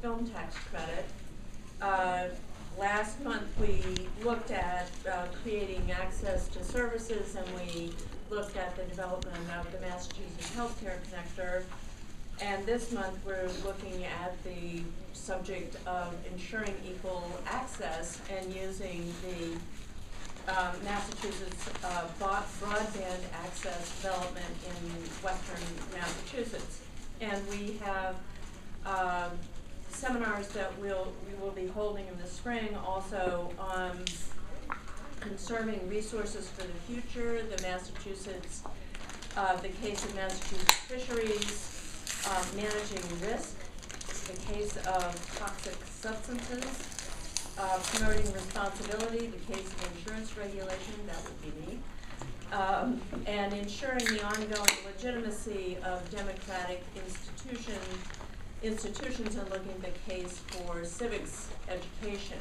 film tax credit. Last month we looked at creating access to services, and we looked at the development of the Massachusetts Healthcare Connector. And this month we're looking at the subject of ensuring equal access and using the Massachusetts broadband access development in western Massachusetts. And we have seminars that we will be holding in the spring also on conserving resources for the future, the Massachusetts, the case of Massachusetts fisheries, managing risk, the case of toxic substances, promoting responsibility, the case of insurance regulation, that would be me, and ensuring the ongoing legitimacy of democratic institutions and looking at the case for civics education.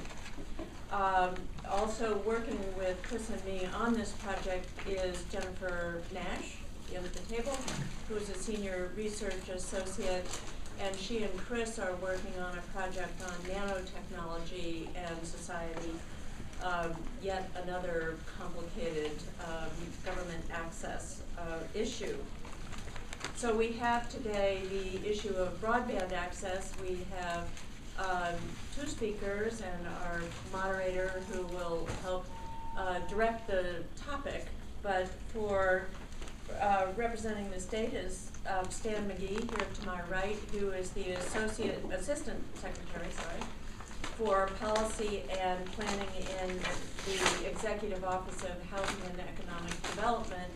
Also working with Chris and me on this project is Jennifer Nash, the other at the table, who is a senior research associate, and she and Chris are working on a project on nanotechnology and society, yet another complicated government access issue. So we have today the issue of broadband access. We have two speakers and our moderator who will help direct the topic, but for representing the state is Stan McGee here to my right, who is the Assistant Secretary, for Policy and Planning in the Executive Office of Housing and Economic Development.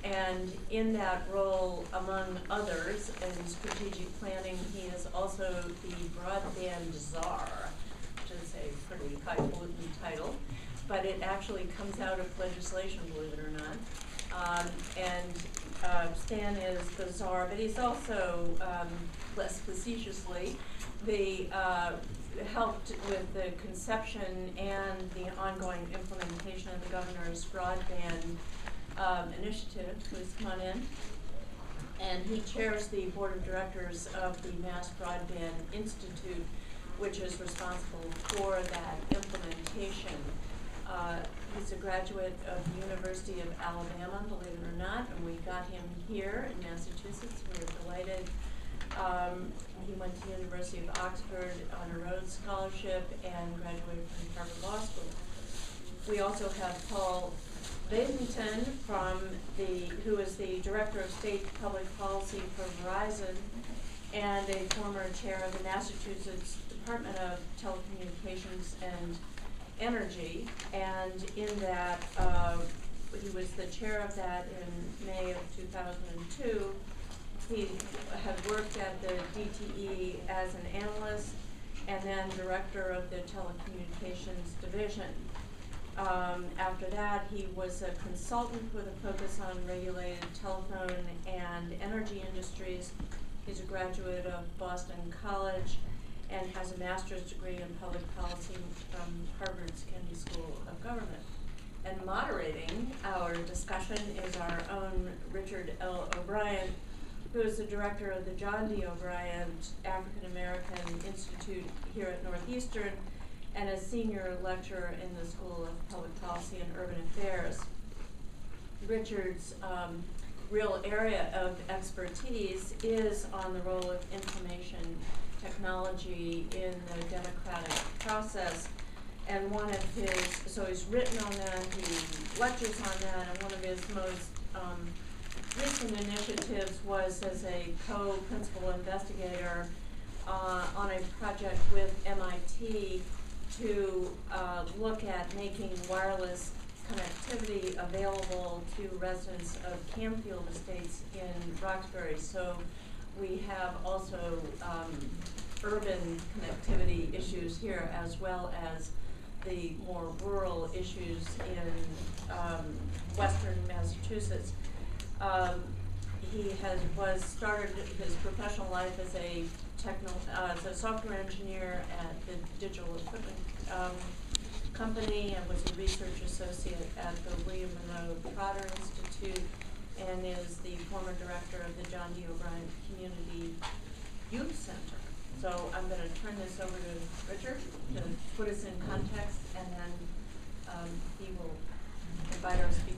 And in that role, among others, in strategic planning, he is also the Broadband Czar, which is a pretty highfalutin title, but it actually comes out of legislation, believe it or not. Stan is the czar, but he's also, less facetiously, helped with the conception and the ongoing implementation of the governor's broadband initiative. Please come on in. And he chairs the board of directors of the Mass Broadband Institute, which is responsible for that implementation. He's a graduate of the University of Alabama, believe it or not, and we got him here in Massachusetts. We're delighted. He went to the University of Oxford on a Rhodes Scholarship and graduated from Harvard Law School. We also have Paul Vasington who is the Director of State Public Policy for Verizon and a former chair of the Massachusetts Department of Telecommunications and Energy, and in that he was the chair of that in May of 2002. He had worked at the DTE as an analyst and then director of the telecommunications division. After that, he was a consultant with a focus on regulated telephone and energy industries. He's a graduate of Boston College and has a master's degree in public policy from Harvard's Kennedy School of Government. And moderating our discussion is our own Richard L. O'Brien, who is the director of the John D. O'Brien African American Institute here at Northeastern and a senior lecturer in the School of Public Policy and Urban Affairs. Richard's real area of expertise is on the role of information technology in the democratic process, and one of his, so he's written on that, he lectures on that, and one of his most recent initiatives was as a co-principal investigator on a project with MIT to look at making wireless connectivity available to residents of Camfield Estates in Roxbury. So we have also urban connectivity issues here, as well as the more rural issues in western Massachusetts. He started his professional life as a software engineer at the digital equipment company, and was a research associate at the William Monroe Trotter Institute, and is the former director of the John D. O'Brien Community Youth Center. So I'm going to turn this over to Richard to put us in context, and then he will invite our speakers.